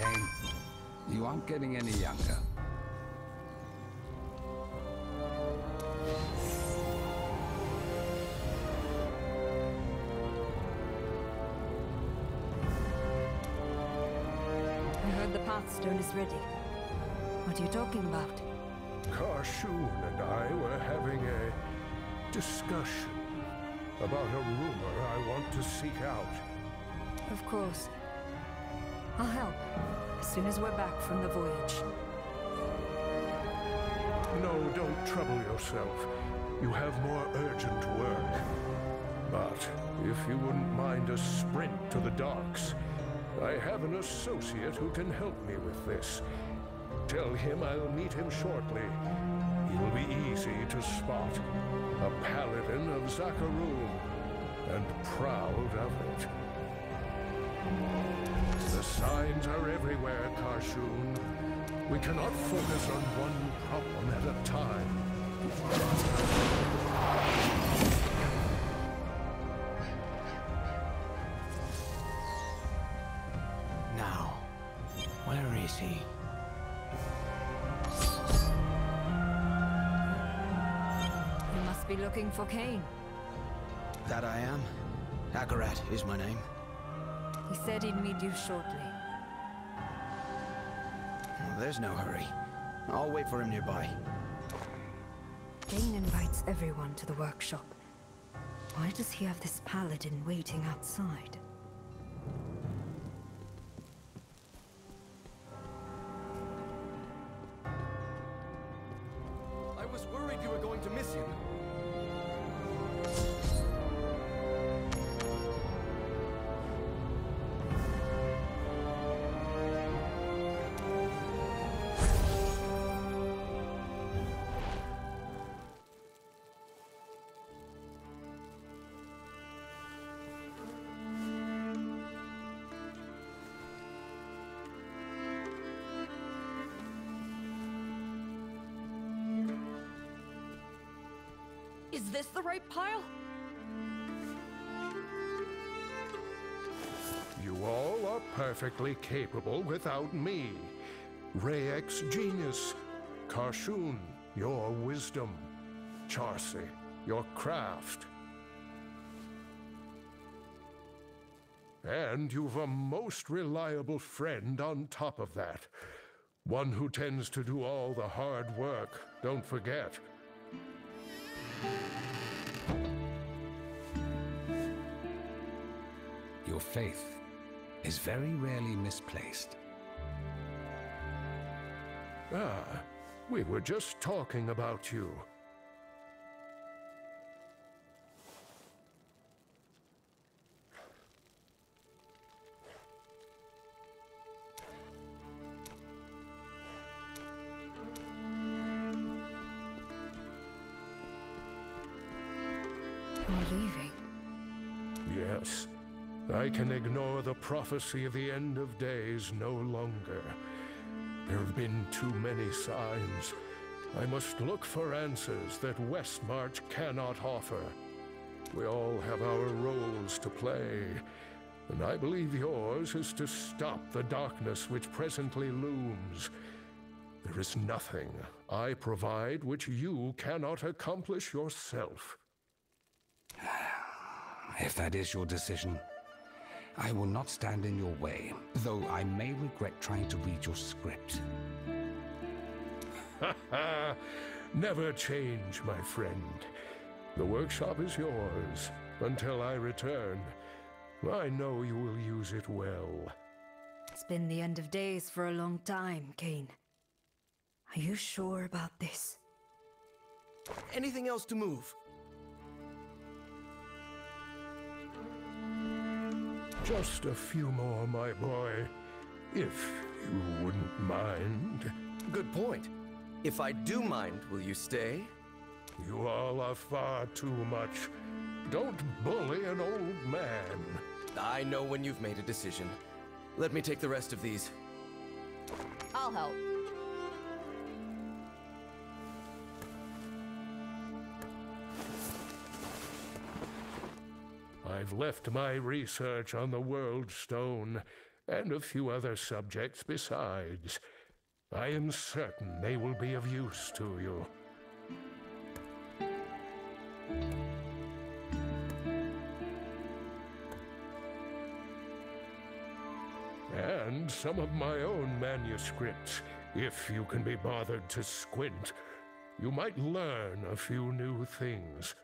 Cain. You aren't getting any younger. I heard the Pathstone is ready. What are you talking about? Karshun and I were having a discussion about a rumor I want to seek out. Of course. I'll help, as soon as we're back from the voyage. No, don't trouble yourself. You have more urgent work. But if you wouldn't mind a sprint to the docks, I have an associate who can help me with this. Tell him I'll meet him shortly. He'll be easy to spot. A paladin of Zakarum, and proud of it. The signs are everywhere, Karshun. We cannot focus on one problem at a time. Now, where is he? You must be looking for Cain. That I am. Akarat is my name. He said he'd meet you shortly. Well, there's no hurry. I'll wait for him nearby. Cain invites everyone to the workshop. Why does he have this paladin waiting outside? I was worried you were going to miss him. Is this the right pile? You all are perfectly capable without me. Rayek's genius. Karshun, your wisdom. Charsi, your craft. And you've a most reliable friend on top of that. One who tends to do all the hard work, don't forget. Your faith is very rarely misplaced. Ah, we were just talking about you. You're leaving. Yes. I can ignore the prophecy of the end of days no longer. There have been too many signs. I must look for answers that Westmarch cannot offer. We all have our roles to play, and I believe yours is to stop the darkness which presently looms. There is nothing I provide which you cannot accomplish yourself. If that is your decision, I will not stand in your way, though I may regret trying to read your script. Ha ha! Never change, my friend. The workshop is yours until I return. I know you will use it well. It's been the end of days for a long time, Cain. Are you sure about this? Anything else to move? Just a few more, my boy, if you wouldn't mind. Good point. If I do mind, will you stay? You all are far too much. Don't bully an old man. I know when you've made a decision. Let me take the rest of these. I'll help. I've left my research on the World Stone, and a few other subjects besides. I am certain they will be of use to you. And some of my own manuscripts, if you can be bothered to squint. You might learn a few new things.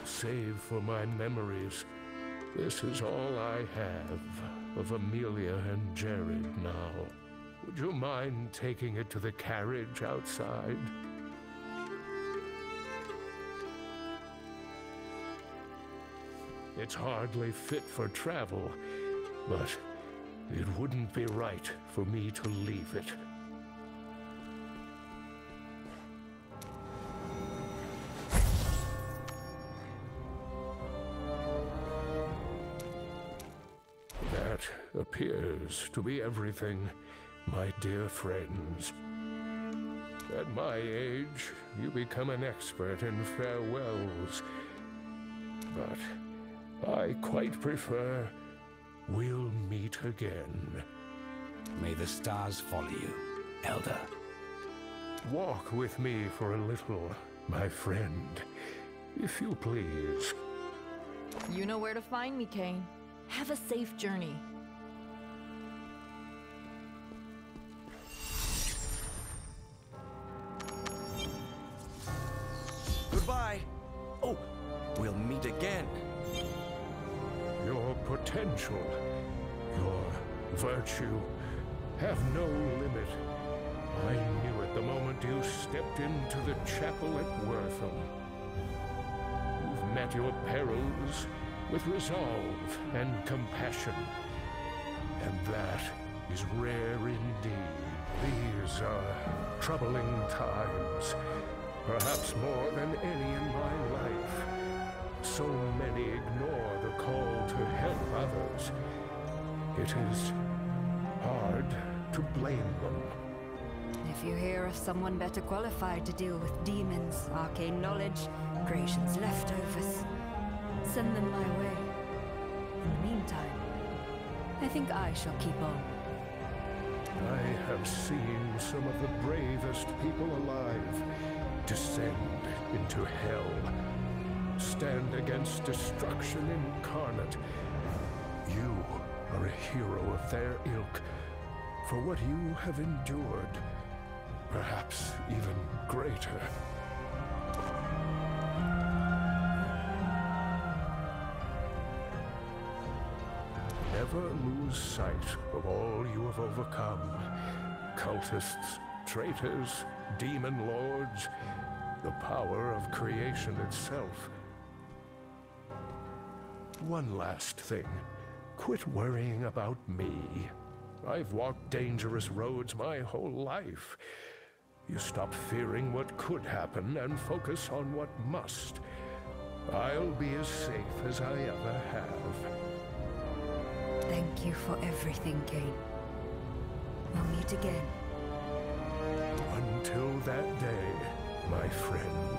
Save for my memories, this is all I have of Amelia and Jared now. Would you mind taking it to the carriage outside? It's hardly fit for travel, but it wouldn't be right for me to leave it. That appears to be everything, my dear friends. At my age, you become an expert in farewells, but I quite prefer we'll meet again. May the stars follow you, Elder. Walk with me for a little, my friend, if you please. You know where to find me, Cain. Have a safe journey. Goodbye. Oh, we'll meet again. Your potential, your virtue, have no limit. I knew it the moment you stepped into the chapel at Wortham. You've met your perils with resolve and compassion, and that is rare indeed. These are troubling times, perhaps more than any in my life. So many ignore the call to help others. It is hard to blame them. If you hear of someone better qualified to deal with demons, arcane knowledge, creation's leftovers, send them my way. In the meantime, I think I shall keep on. I have seen some of the bravest people alive descend into hell, stand against destruction incarnate. You are a hero of their ilk for what you have endured, perhaps even greater. Never lose sight of all you have overcome. Cultists, traitors, demon lords, the power of creation itself. One last thing. Quit worrying about me. I've walked dangerous roads my whole life. You stop fearing what could happen and focus on what must. I'll be as safe as I ever have. Thank you for everything, Cain. We'll meet again. Until that day, my friend.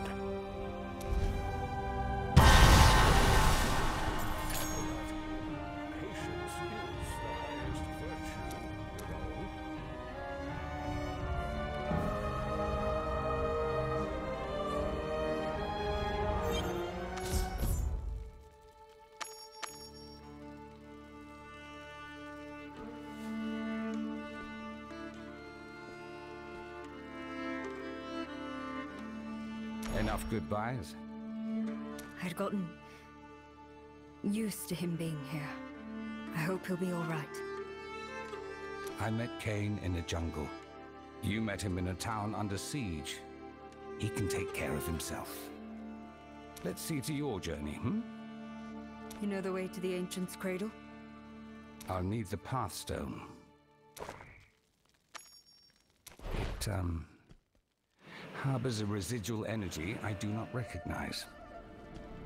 Patience is the highest virtue, you know. Enough goodbyes? I'd gotten used to him being here. I hope he'll be all right. I met Cain in a jungle. You met him in a town under siege. He can take care of himself. Let's see to your journey, You know the way to the Ancient's cradle? I'll need the Pathstone. It, harbors a residual energy I do not recognize.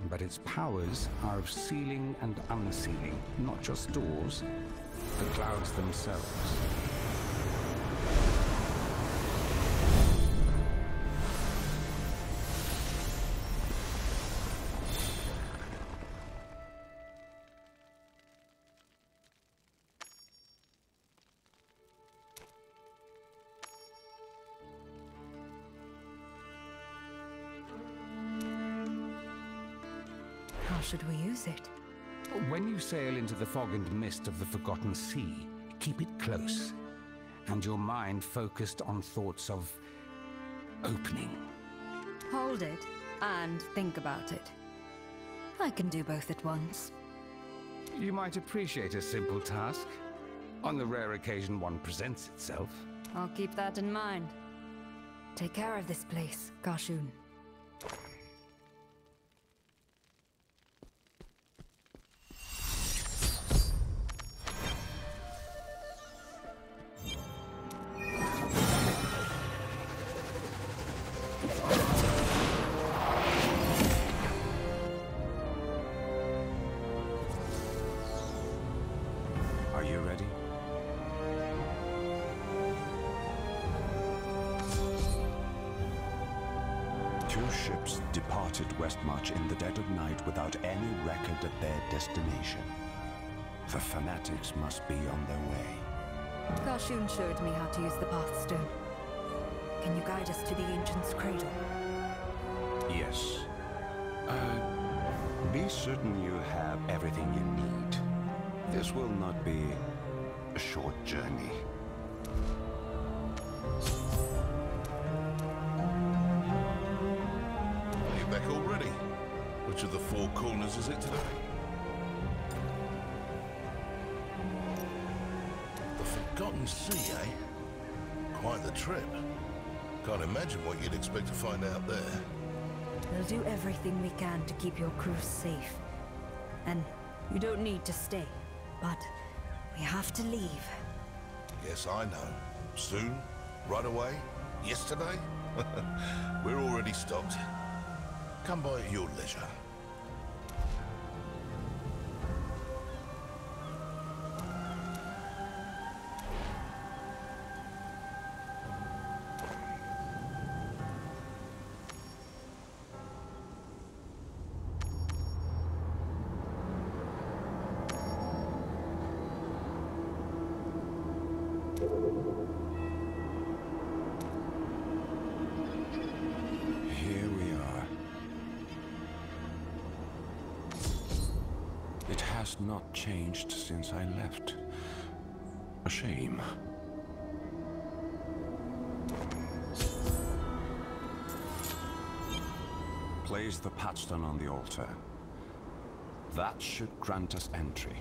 But its powers are of sealing and unsealing, not just doors, the clouds themselves. should we use it? When you sail into the fog and mist of the Forgotten Sea, keep it close, and your mind focused on thoughts of opening. Hold it, and think about it. I can do both at once. You might appreciate a simple task, on the rare occasion one presents itself. I'll keep that in mind. Take care of this place, Kashun. Are you ready? Two ships departed Westmarch in the dead of night without any record of their destination. The fanatics must be on their way. Kashun showed me how to use the Pathstone. Can you guide us to the Ancient's cradle? Yes. Be certain you have everything you need. This will not be a short journey. Are you back already? Which of the four corners is it today? The Forgotten Sea, eh? Quite the trip. Can't imagine what you'd expect to find out there. We'll do everything we can to keep your crew safe. And you don't need to stay, but we have to leave. Yes, I know. Soon? Right away? Yesterday? We're already stocked. Come by at your leisure. Here we are. It has not changed since I left. A shame. Place the Pathstone on the altar. That should grant us entry.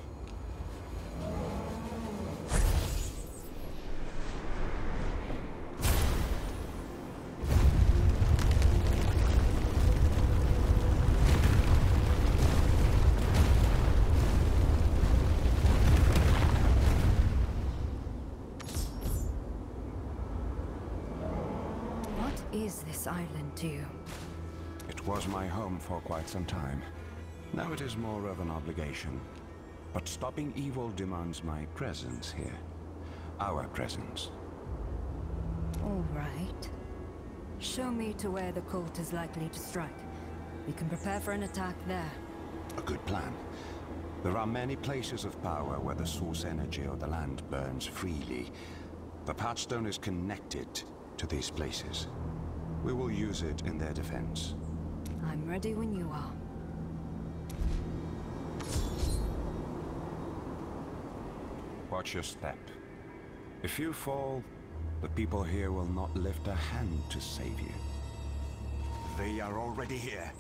What is this island to you? It was my home for quite some time. Now it is more of an obligation. But stopping evil demands my presence here. Our presence. All right. Show me to where the cult is likely to strike. We can prepare for an attack there. A good plan. There are many places of power where the source energy of the land burns freely. The Pathstone is connected to these places. We will use it in their defense. I'm ready when you are. Watch your step. If you fall, the people here will not lift a hand to save you. They are already here.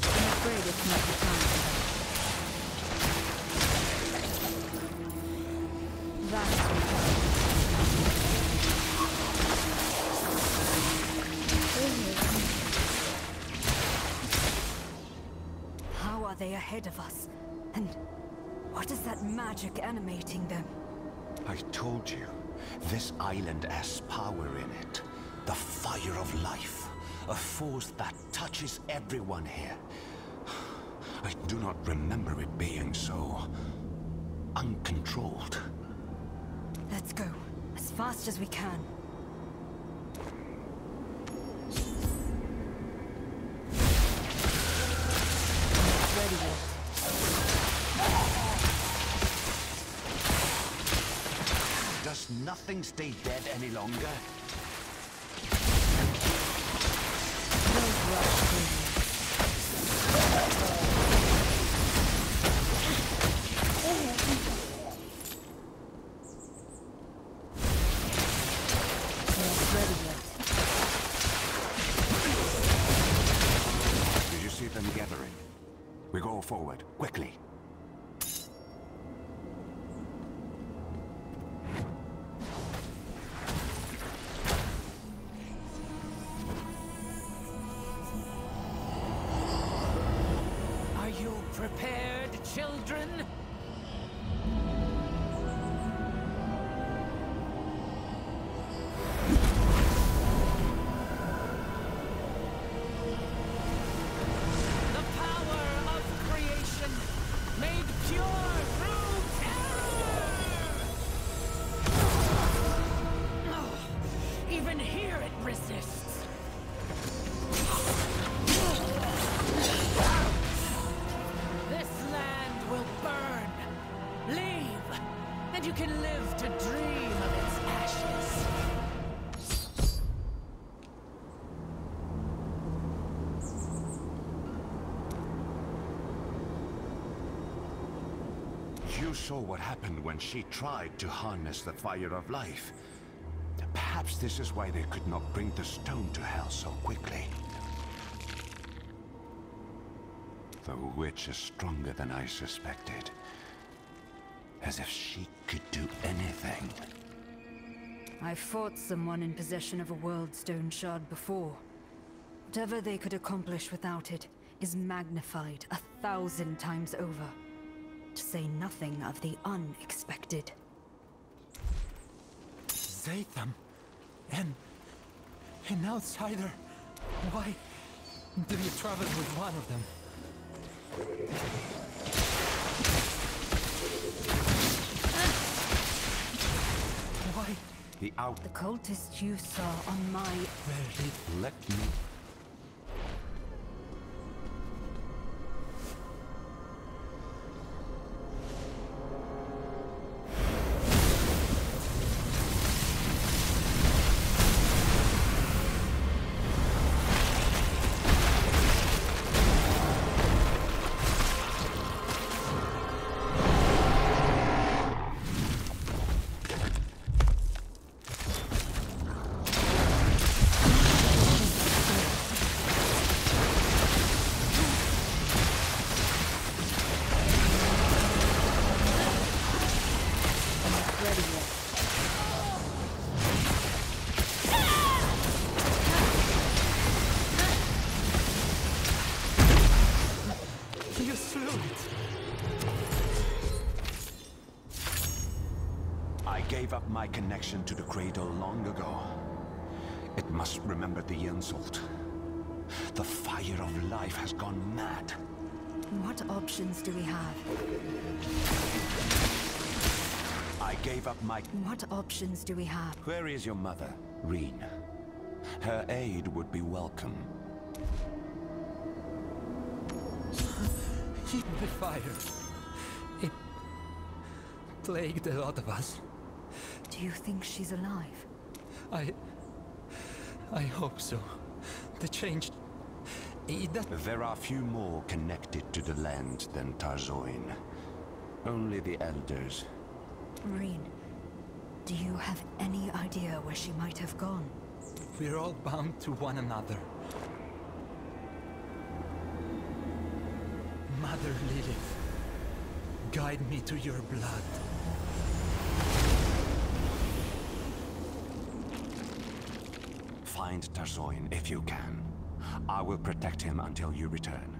I'm afraid it's not the time for that. That's How are they ahead of us? And what is that magic animating them? I told you, this island has power in it. The fire of life. A force that touches everyone here. I do not remember it being so uncontrolled. Let's go, as fast as we can. thing stay dead any longer? Don't rush, please. Not ready yet. Did you see them gathering? We go forward, quickly. Are you prepared, children? The power of creation, made pure through terror! Oh, even here it resists. This land will burn. Leave, and you can live to dream of its ashes. You saw what happened when she tried to harness the fire of life. Perhaps this is why they could not bring the stone to hell so quickly. The witch is stronger than I suspected. As if she could do anything. I fought someone in possession of a World Stone Shard before. Whatever they could accomplish without it is magnified 1,000 times over. To say nothing of the unexpected. Zatham? An outsider? Why did you travel with one of them? Why? The cultist you saw on my... Let me... You slew it! I gave up my connection to the cradle long ago. It must remember the insult. The fire of life has gone mad. What options do we have? I gave up my... What options do we have? Where is your mother, Reen? Her aid would be welcome. The fire. It plagued a lot of us. Do you think she's alive? I hope so. The change... There are few more connected to the land than Tarzoin. Only the elders. Reen, do you have any idea where she might have gone? We're all bound to one another. Mother Lilith, guide me to your blood. Find Tarzoin if you can. I will protect him until you return.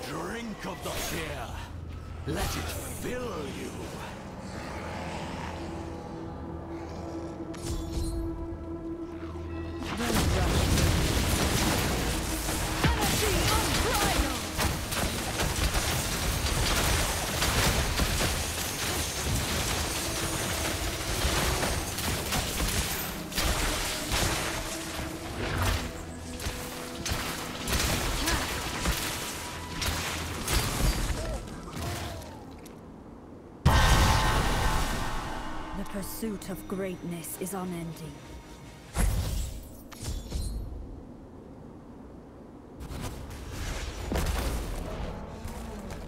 Drink of the fear. Let it fill you. pursuit of greatness is unending.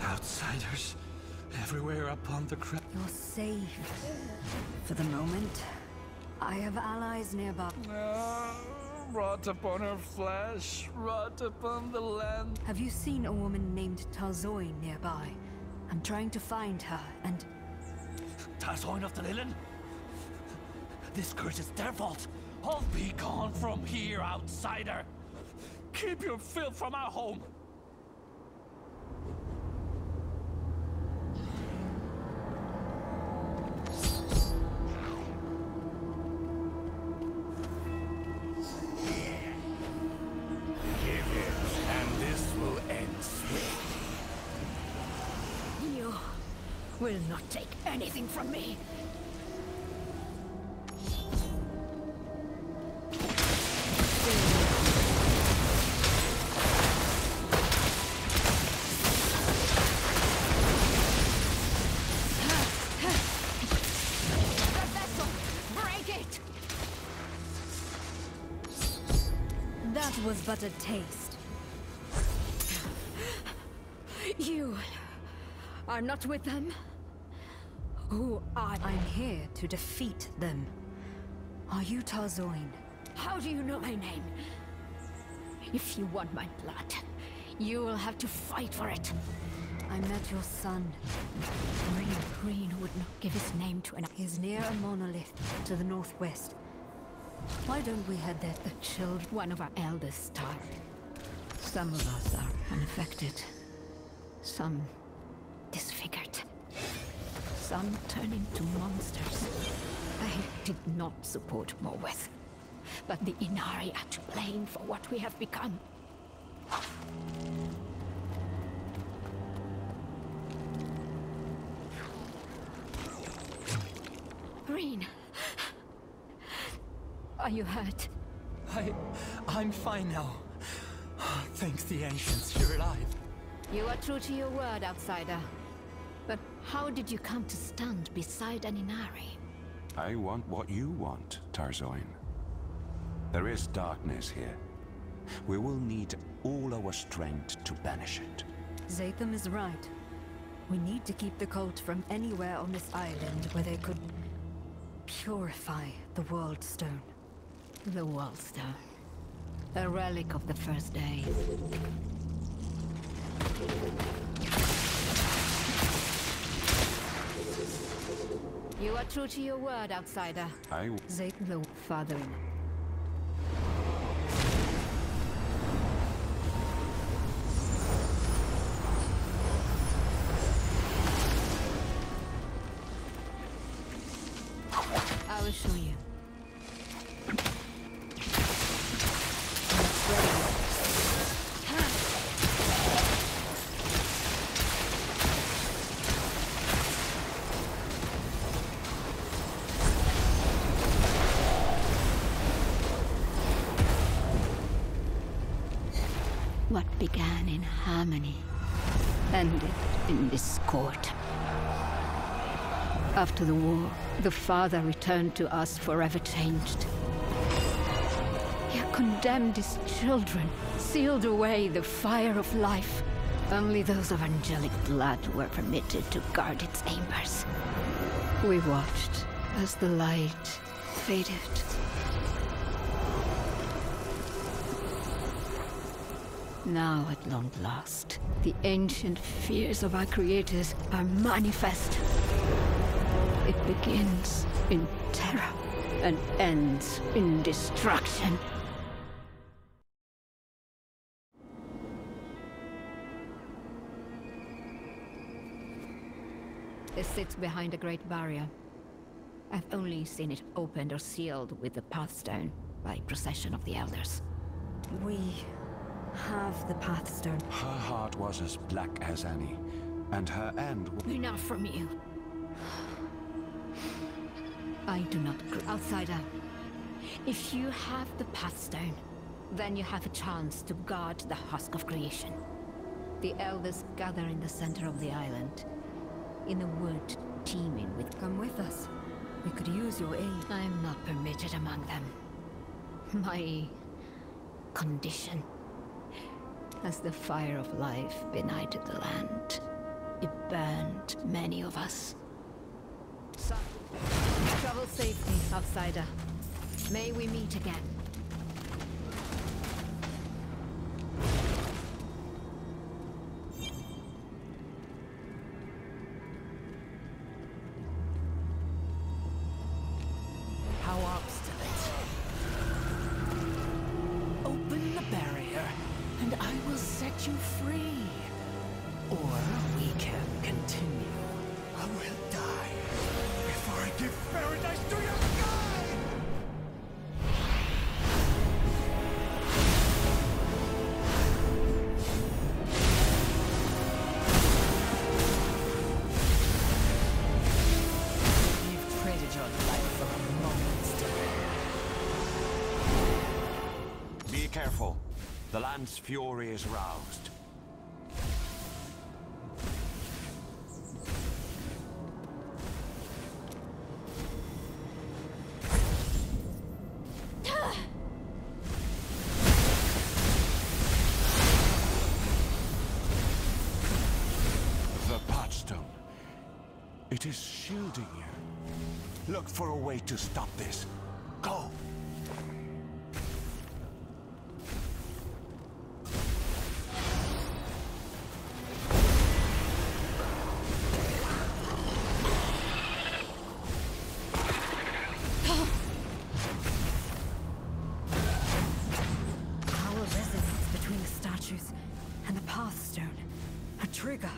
Outsiders everywhere upon the crest. You're safe. For the moment. I have allies nearby. Rot upon her flesh, rot upon the land. Have you seen a woman named Talzoin nearby? I'm trying to find her, and... Tarzoin of the Lilin? This curse is their fault. I'll be gone from here, outsider. Keep your filth from our home. Will not take anything from me. The vessel! Break it! That was but a taste. You are not with them? Who are... I'm here to defeat them. Are you Tarzoin? How do you know my name? If you want my blood, you will have to fight for it. I met your son. Green would not give his name to an... He's near a monolith to the northwest. Why don't we head there? The children, one of our elders starved. Some of us are unaffected. Some disfigured. Some turn into monsters. I did not support Morweth, but the Inari are to blame for what we have become. Green, are you hurt? I'm fine now. Thanks the ancients, you're alive. You are true to your word, outsider. But how did you come to stand beside an Inari? I want what you want, Tarzoin. There is darkness here. We will need all our strength to banish it. Zatham is right. We need to keep the cult from anywhere on this island where they could purify the World Stone. The World Stone. A relic of the first days. You are true to your word, outsider. Zatham, the father. I will show you. What began in harmony ended in discord. After the war, the father returned to us forever changed. He had condemned his children, sealed away the fire of life. Only those of angelic blood were permitted to guard its embers. We watched as the light faded. Now, at long last, the ancient fears of our creators are manifest. It begins in terror and ends in destruction. It sits behind a great barrier. I've only seen it opened or sealed with the Pathstone by procession of the Elders. We have the Pathstone. Her heart was as black as any, and her end... Enough from you. I do not... Outsider, if you have the Pathstone, then you have a chance to guard the husk of creation. The Elders gather in the center of the island, in a wood teeming with... Come with us. We could use your aid. I'm not permitted among them. My condition. As the fire of life benighted the land, it burned many of us. Travel safely, outsider. May we meet again. How obstinate. Open the barrier, and I will set you free. Or we can continue. I will die before I give paradise to your guy! You've traded your life for a moment's delay. Be careful. The land's fury is roused. The Patchstone. It is shielding you. Look for a way to stop this. Go! Power resonates between the statues and the Pathstone. A trigger.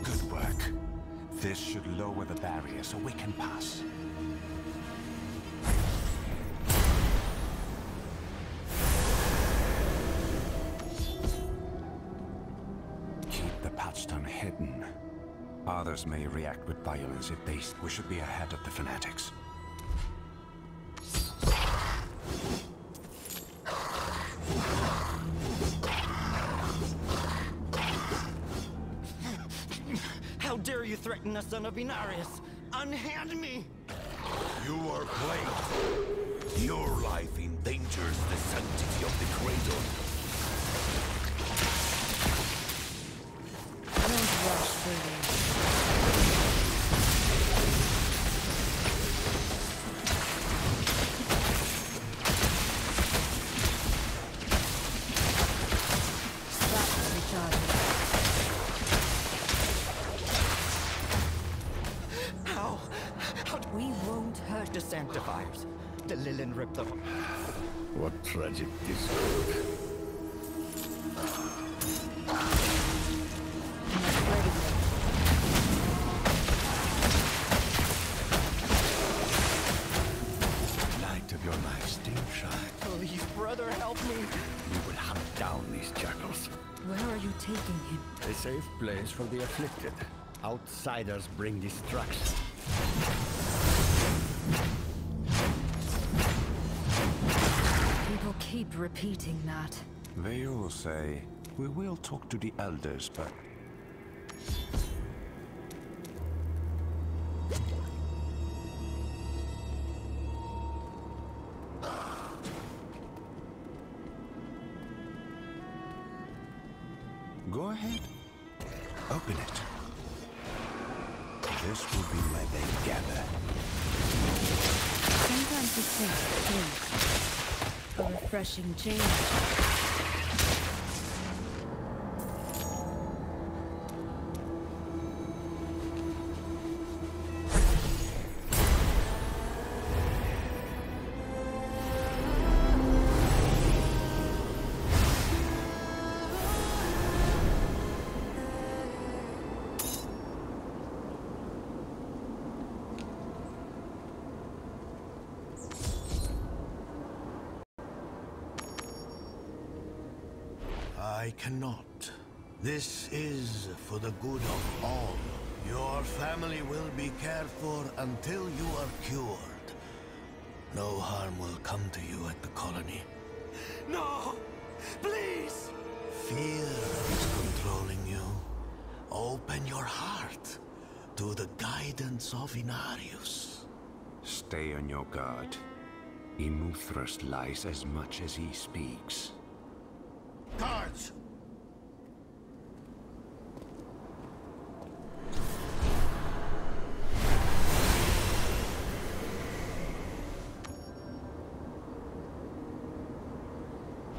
Good work. This should lower the barrier so we can pass. Keep the Patchstone hidden. Others may react with violence if they... We should be ahead of the fanatics. How dare you threaten a son of Inarius? Unhand me! You are playing. Your life endangers the sanctity of the cradle. Don't rush through these. That's recharging. How? We won't hurt The Sanctifiers. The Lilin ripped them. What tragic discord. Light of your life still shines. Please, brother, help me. We will hunt down these jackals. Where are you taking him? A safe place for the afflicted. Outsiders bring destruction. People keep repeating that. They all say, we will talk to the elders, but... Go ahead. Open it. This will be where they gather. Sometimes it takes a refreshing change. cannot. This is for the good of all. Your family will be cared for until you are cured. No harm will come to you at the colony. No! Please! Fear is controlling you. Open your heart to the guidance of Inarius. Stay on your guard. Immortal lies as much as he speaks. Guards!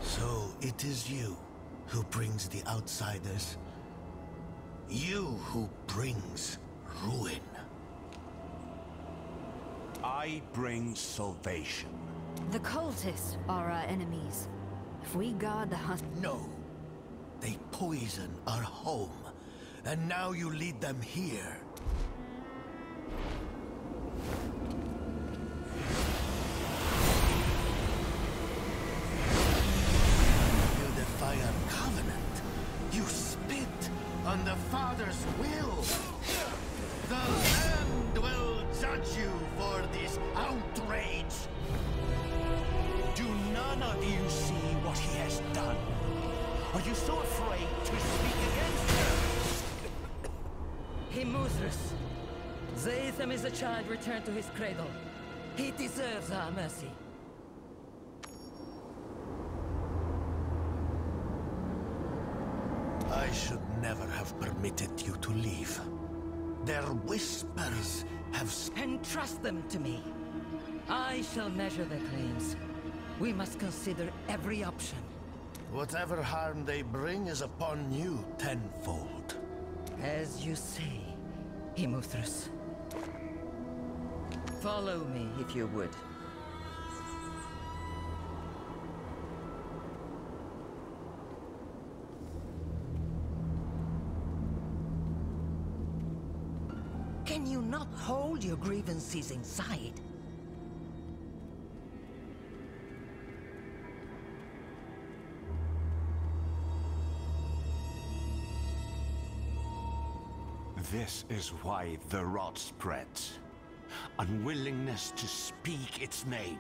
So it is you who brings the outsiders. You who brings ruin. I bring salvation. The cultists are our enemies. If we guard the hut... No. They poison our home. And now you lead them here. You defy our covenant. You spit on the Father's will. The land will judge you for this outrage. Do none of you see what he has done? Are you so afraid to speak against him? Immortal. Zatham is a child returned to his cradle. He deserves our mercy. I should never have permitted you to leave. Their whispers have... Entrust them to me. I shall measure their claims. We must consider every option. Whatever harm they bring is upon you tenfold. As you say, Immortal. Follow me, if you would. Can you not hold your grievances inside? This is why the rot spreads. Unwillingness to speak its name.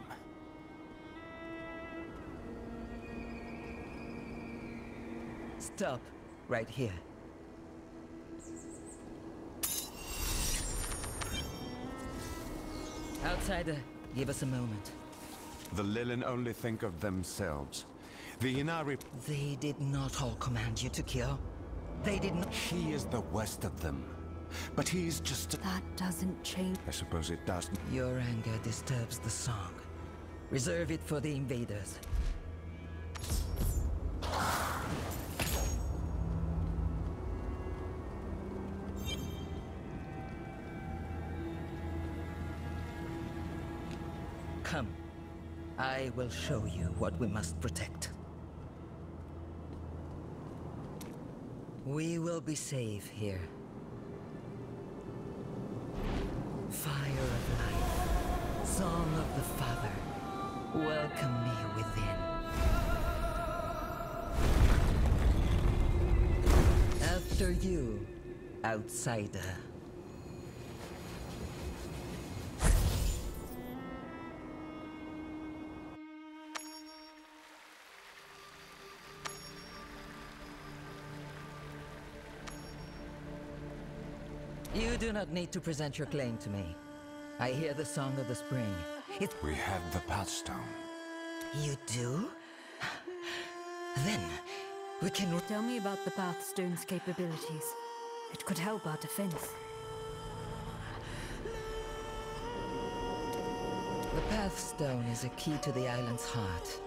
Stop, right here. Outsider, give us a moment. The Lilin only think of themselves. The Inari... They did not all command you to kill. They did not... He is the worst of them. But he's just... That doesn't change. I suppose it doesn't. Your anger disturbs the song. Reserve it for the invaders. Come. I will show you what we must protect. We will be safe here. Fire of life, song of the Father, welcome me within. After you, outsider. You do not need to present your claim to me. I hear the song of the spring. We have the Pathstone. You do? Then, we can... Tell me about the Pathstone's capabilities. It could help our defense. The Pathstone is a key to the island's heart.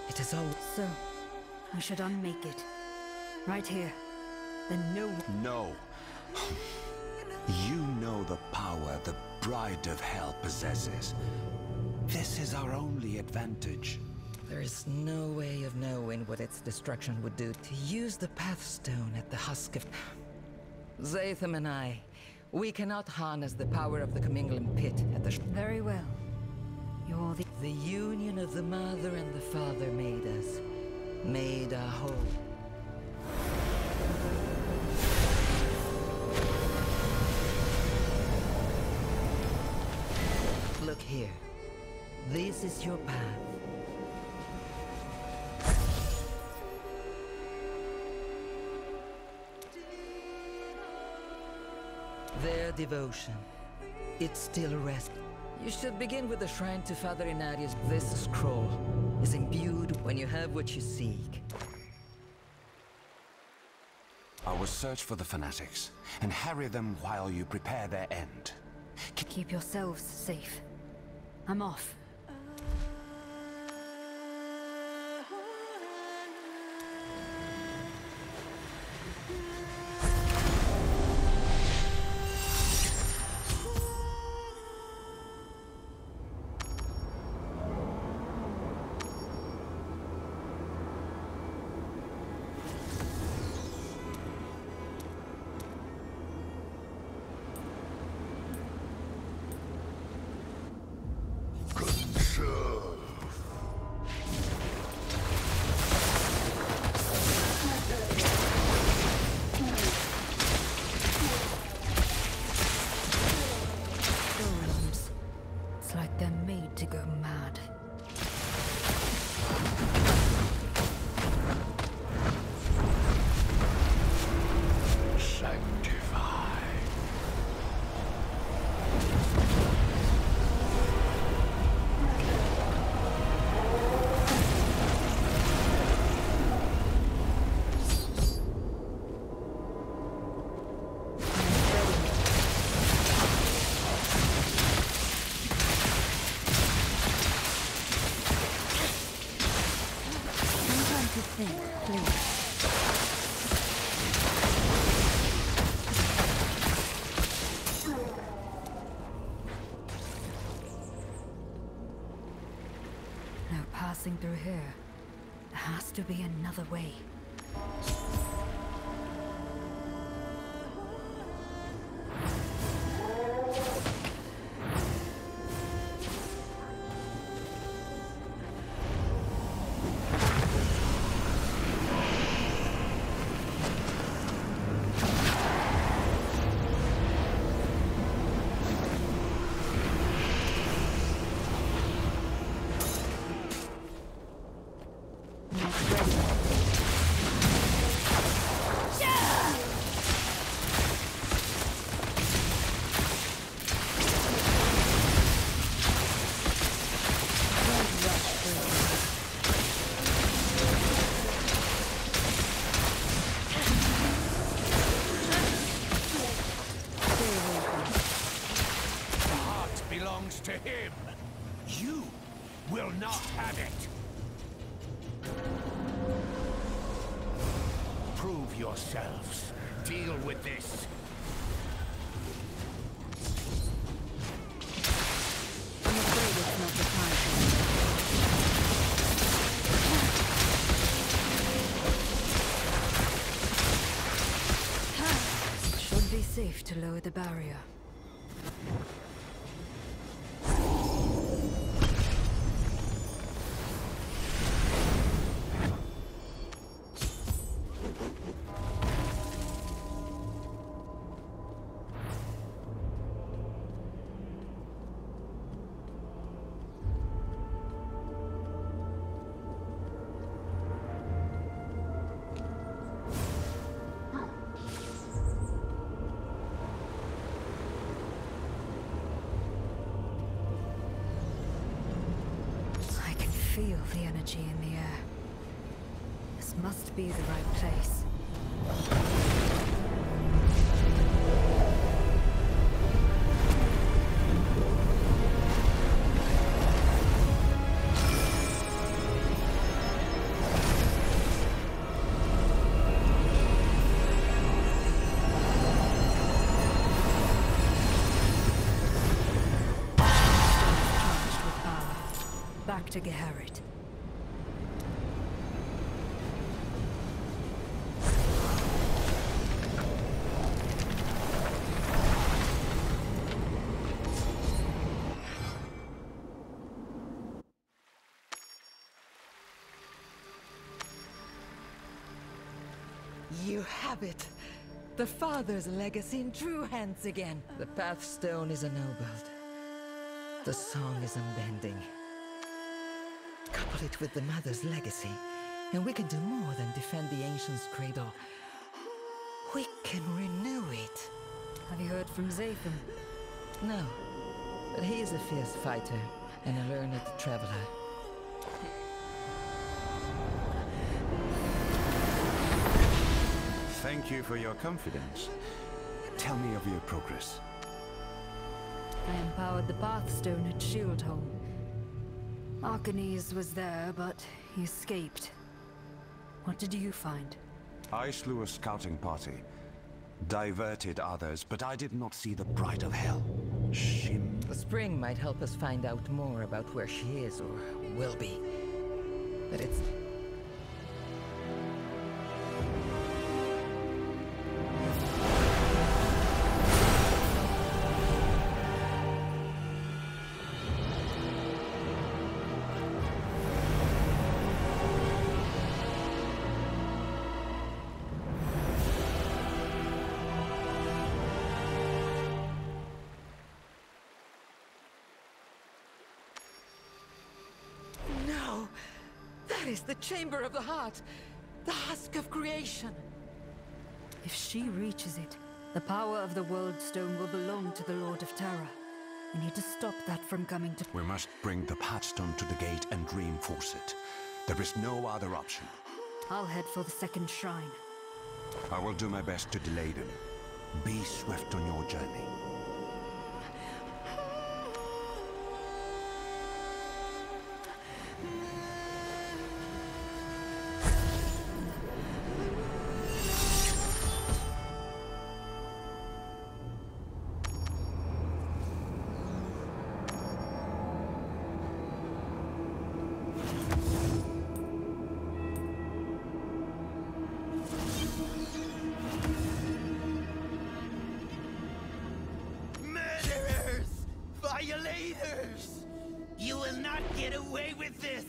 It is all... So, I should unmake it. Right here. Then no... No. You know the power the Bride of Hell possesses. This is our only advantage. There is no way of knowing what its destruction would do. To use the Pathstone at the husk of... Zatham and I, we cannot harness the power of the commingling pit at the... Very well. You're the... The union of the Mother and the Father made us. Made our whole. here. This is your path. Their devotion. It still rests. You should begin with the shrine to Father Inarius. This scroll is imbued when you have what you seek. I will search for the fanatics and harry them while you prepare their end. Keep yourselves safe. I'm off. Passing through here. There has to be another way. To him. You will not have it. Prove yourselves. Deal with this. I'm afraid it's not the time. It should be safe to lower the barrier. Feel the energy in the air. This must be the right place. Back to Geharit. You have it! The Father's legacy in true hands again. The Pathstone is ennobled. The song is unbending. Couple it with the Mother's legacy, and we can do more than defend the Ancient's cradle. We can renew it. Have you heard from Zatham? No, but he is a fierce fighter and a learned traveler. Thank you for your confidence. Tell me of your progress. I empowered the Pathstone at Shieldholm. Arcanese was there, but he escaped. What did you find? I slew a scouting party. Diverted others, but I did not see the Bride of Hell. Shim. The spring might help us find out more about where she is, or will be. But it's... No! That is the Chamber of the Heart! The husk of creation! If she reaches it, the power of the World Stone will belong to the Lord of Terra. We need to stop that from coming to... We must bring the Pathstone to the gate and reinforce it. There is no other option. I'll head for the second shrine. I will do my best to delay them. Be swift on your journey. Violators! You will not get away with this!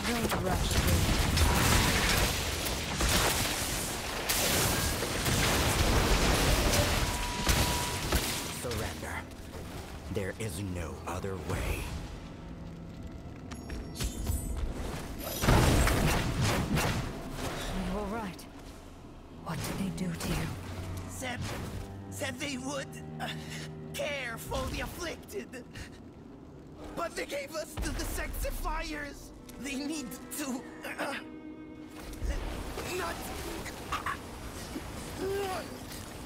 Don't rush. Surrender. There is no other way. Are you all right? What did they do to you? Said they would care for the afflicted. But they gave us to the sexifiers. They need to not.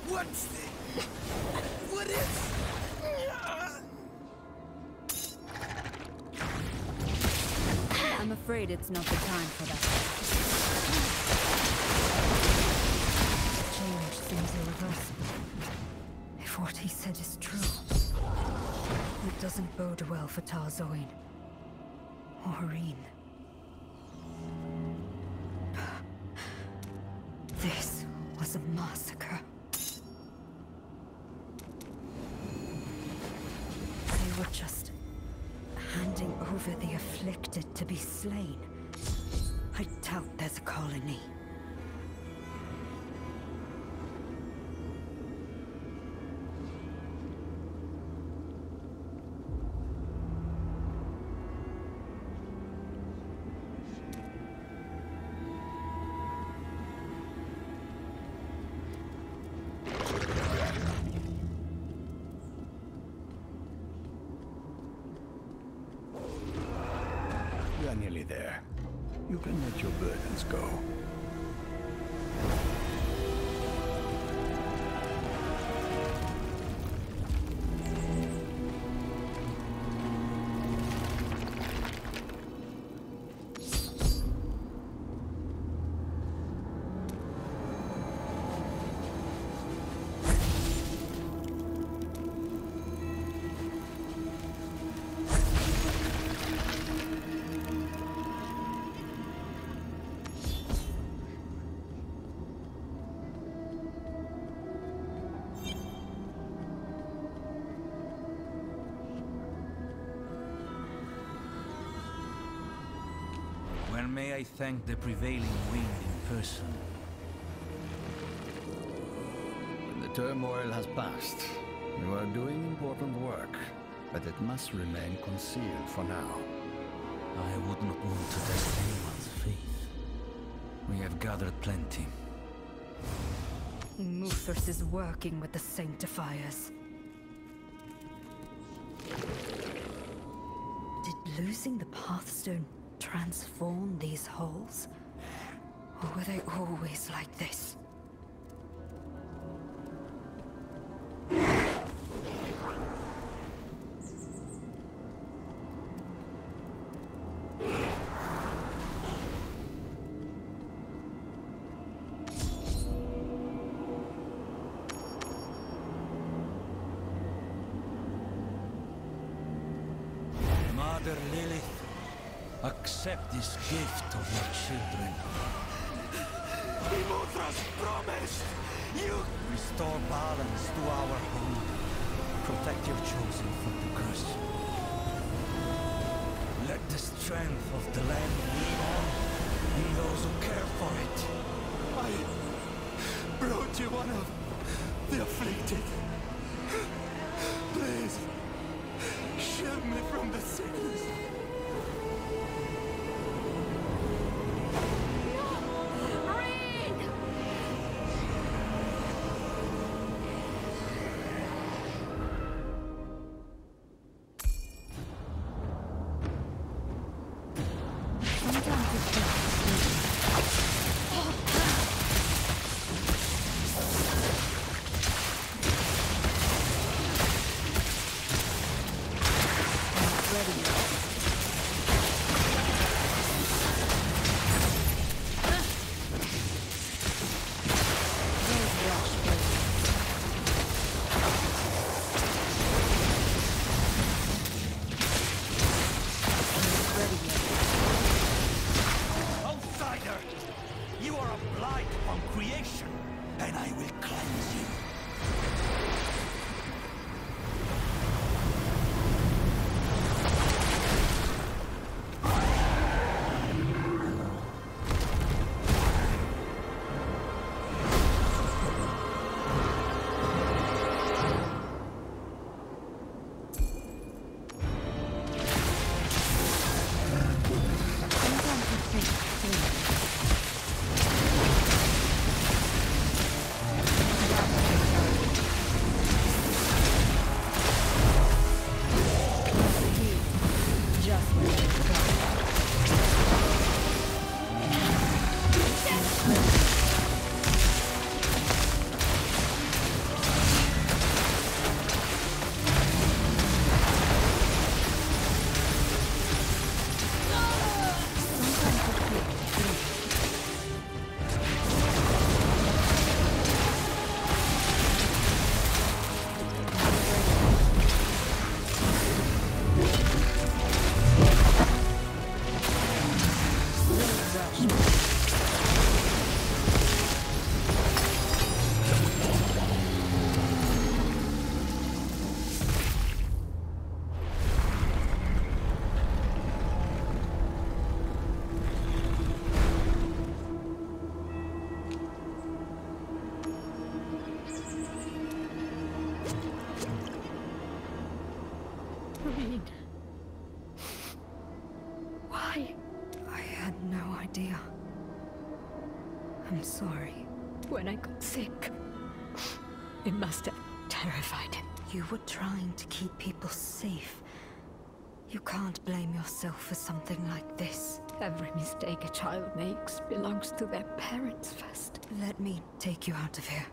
What is? I'm afraid it's not the time for that. The change seems irreversible. If what he said is true, it doesn't bode well for Tarzoin. Or Hareen. This was a massacre. They were just handing over the afflicted to be slain. I doubt there's a colony. You are nearly there. You can let your burdens go. may I thank the prevailing wind in person. When the turmoil has passed, you are doing important work, but it must remain concealed for now. I would not want to test anyone's faith. We have gathered plenty. Muthras is working with the Sanctifiers. Did losing the Pathstone transform these holes? Or were they always like this? Mother Lilith, accept this gift of your children. Immortal's promised! You Restore balance to our home. Protect your chosen from the curse. Let the strength of the land live on in those who care for it. I brought you one of the afflicted. Please, shield me from the sickness. Outsider! You are a blight on creation, and I will cleanse you. Why? I had no idea. I'm sorry. When I got sick, it must have terrified him. You were trying to keep people safe. You can't blame yourself for something like this. Every mistake a child makes belongs to their parents first. Let me take you out of here.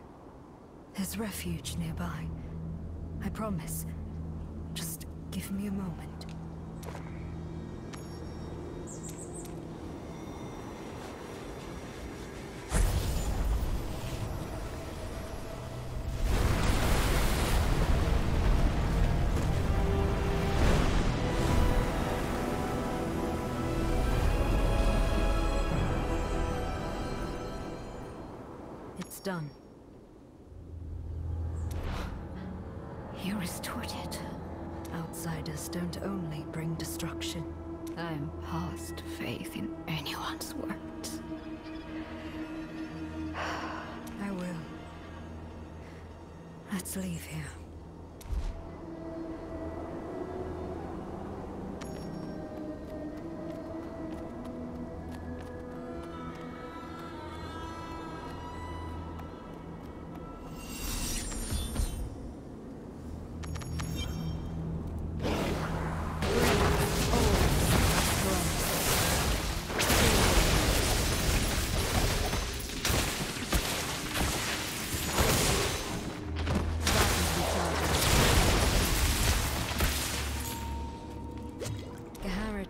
There's refuge nearby. I promise. Just give me a moment. It's done. You restored it. Outsiders don't only bring destruction. I'm past faith in anyone's words. I will. Let's leave here.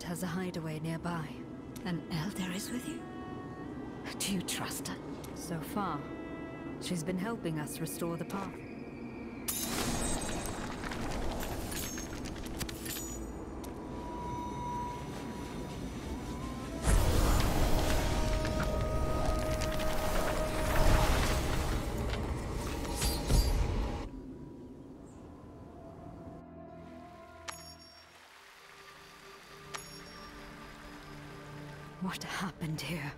Has a hideaway nearby. An elder is with you? Do you trust her? So far, she's been helping us restore the path. What happened here?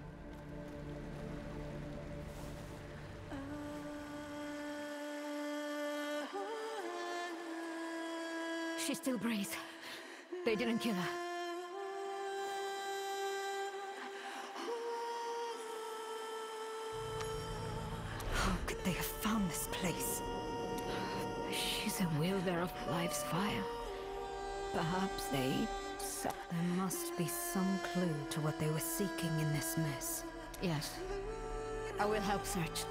She still breathes. They didn't kill her. How could they have found this place? She's a wielder of life's fire. Perhaps they... There must be some clue to what they were seeking in this mess. Yes. I will help search.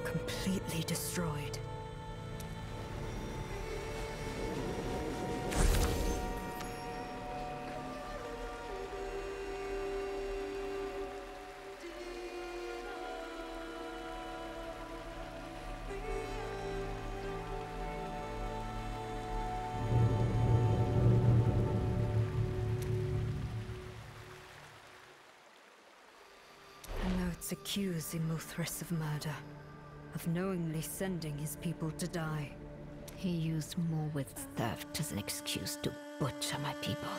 Completely destroyed. The notes accuse Immortal of murder. Of knowingly sending his people to die. He used Morwith's theft as an excuse to butcher my people.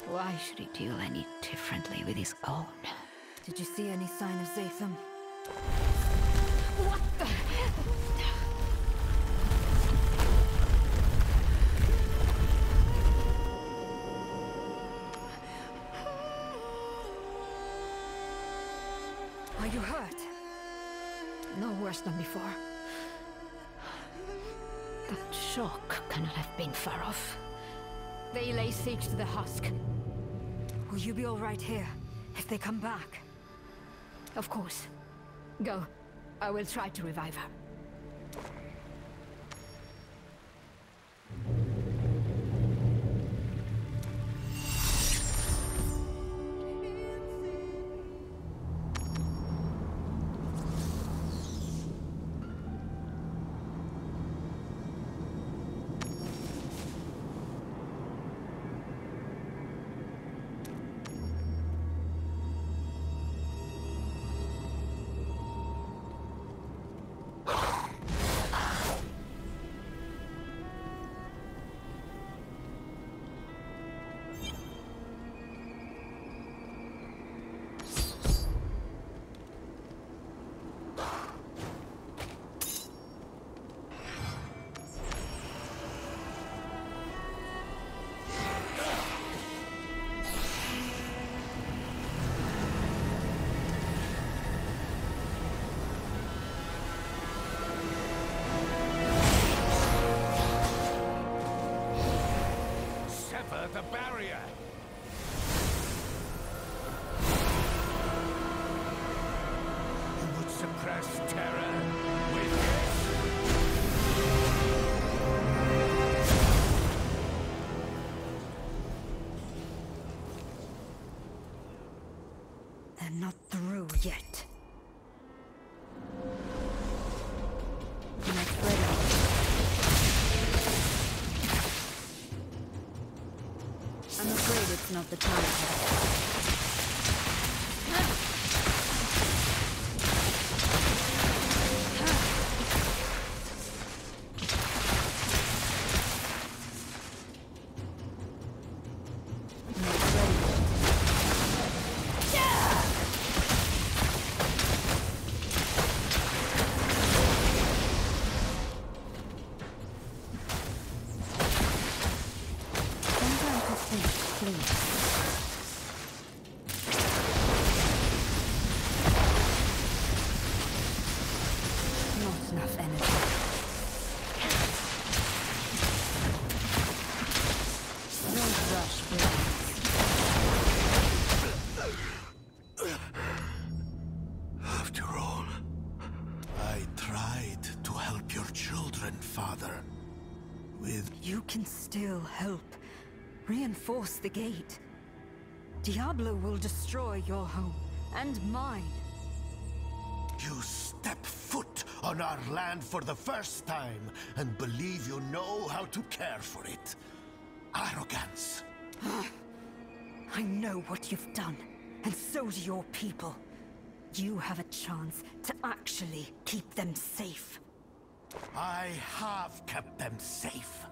Why should he deal any differently with his own? Did you see any sign of Zatham? What the... Are you hurt? No worse than before. That shock cannot have been far off. They lay siege to the husk. Will you be all right here, if they come back? Of course. Go. I will try to revive her. not through yet. Not ready. I'm afraid it's not the time. After all, I tried to help your children, Father. You can still help. Reinforce the gate. Diablo will destroy your home, and mine. You step foot on our land for the first time, and believe you know how to care for it. Arrogance. I know what you've done, and so do your people. You have a chance to actually keep them safe. I have kept them safe.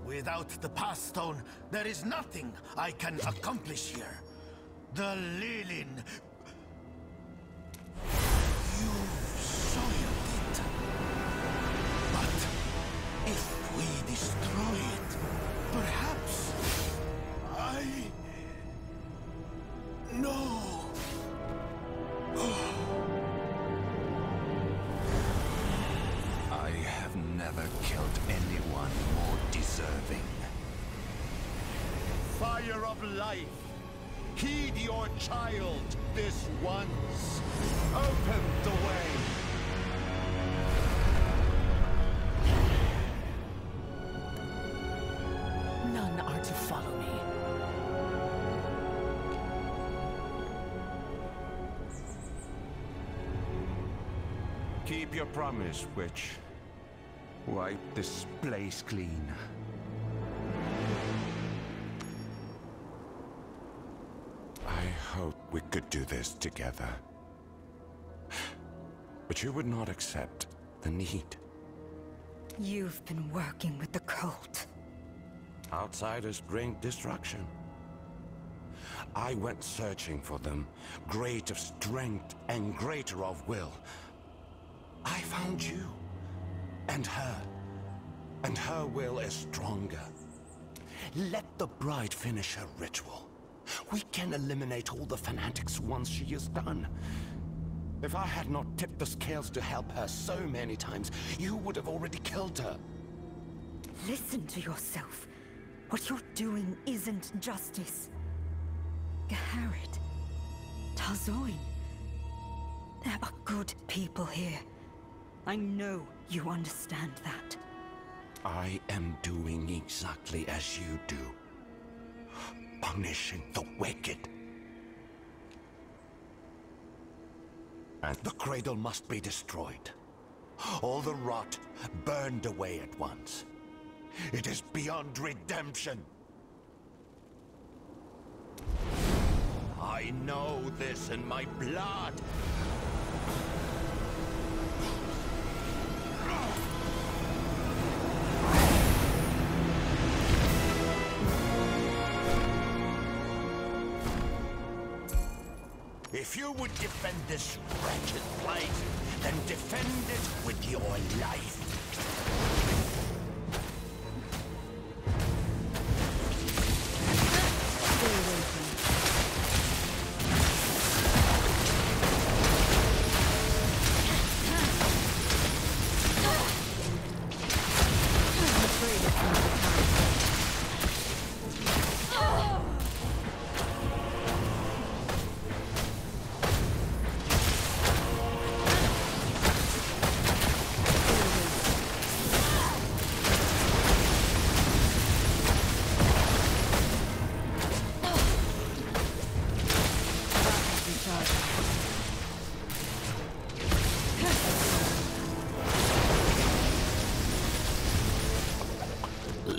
Without the Path Stone, there is nothing I can accomplish here. The Lilin... You soiled it. But if we destroy it, perhaps... No. I have never killed anyone more deserving. Fire of life, heed your child this once. Open the way. None are to follow me. Keep your promise, witch. Wipe this place clean. I hope we could do this together. But you would not accept the need. You've been working with the cult. Outsiders bring destruction. I went searching for them, great of strength and greater of will. I found you. And her will is stronger. Let the bride finish her ritual. We can eliminate all the fanatics once she is done. If I had not tipped the scales to help her so many times, you would have already killed her. Listen to yourself. What you're doing isn't justice. Gaharit, Tarzoin. There are good people here. I know you understand that. I am doing exactly as you do. Punishing the wicked. And the cradle must be destroyed. All the rot burned away at once. It is beyond redemption. I know this in my blood. If you would defend this wretched place, then defend it with your life.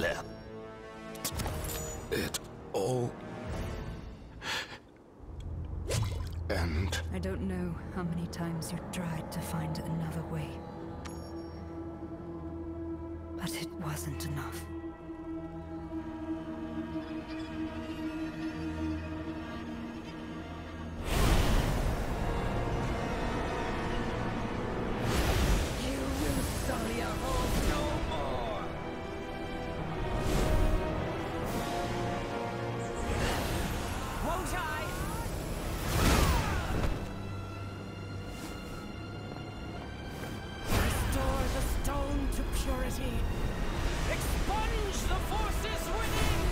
let it all end. I don't know how many times you tried to find another way. But it wasn't enough. You will sully our halls no more! Won't I? Restore the stone to purity. Expunge the forces within!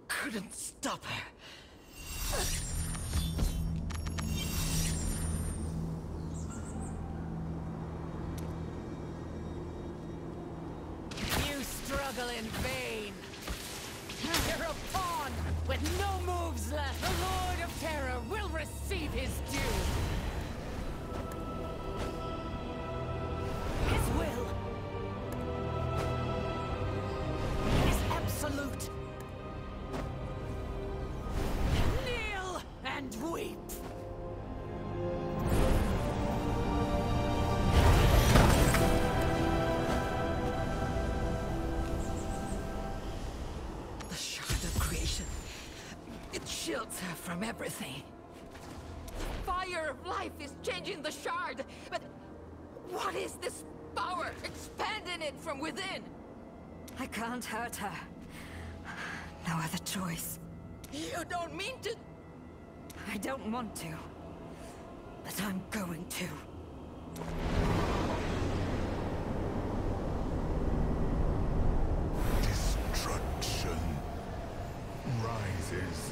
Couldn't stop her. You struggle in vain. You're a pawn with no moves left. The Lord of Terror will receive his due. His will is absolute. Kneel and weep. The shard of creation. It shields her from everything. Fire of life is changing the shard, but what is this power expanding it from within? I can't hurt her. No other choice. You don't mean to... I don't want to. But I'm going to. Destruction rises.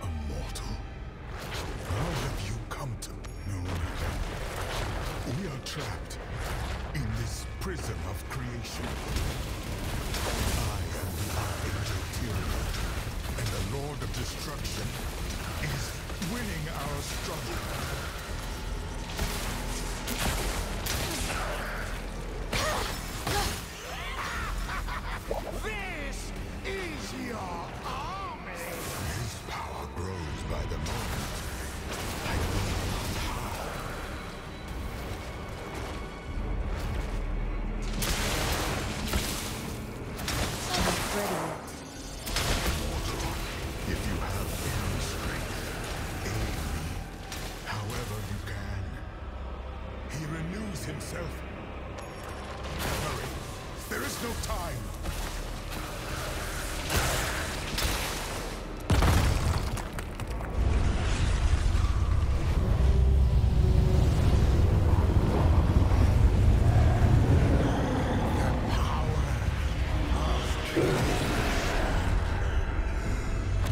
Immortal? How have you come to know me? We are trapped in this prison of creation. I am the Archangel Tyrion, and the Lord of Destruction is winning our struggle. This is your army! His power grows by the moment. I know not how. Immortal, if you have any strength, aid me, however you can. He renews himself. Hurry, there is no time.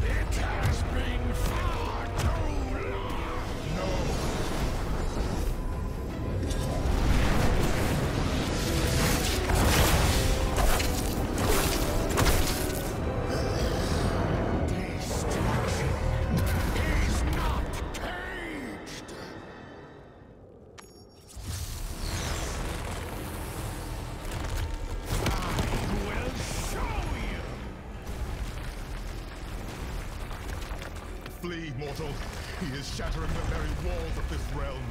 It has been far too long. No. Destruction is not caged. I will show you. Flee, mortal. He is shattering the very walls of this realm.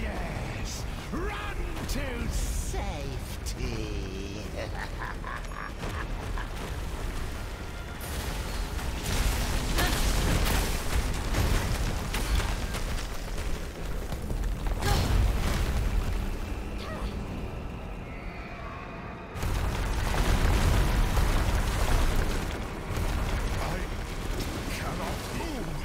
Yes, run to safety. I cannot move.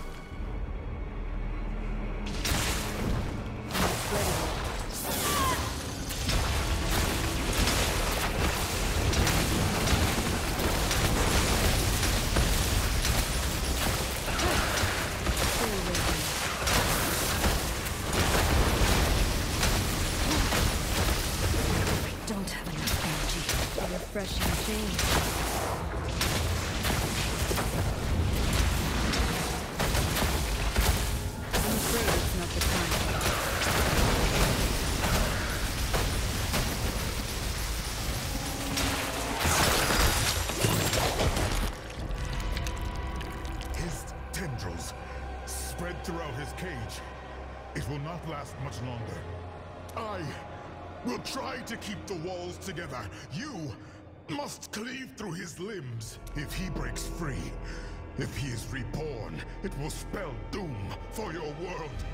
refreshing change. I'm afraid it's not the time. His tendrils spread throughout his cage. It will not last much longer. I will try to keep the walls together. You must cleave through his limbs. If he breaks free, if he is reborn, it will spell doom for your world.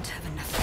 don't have enough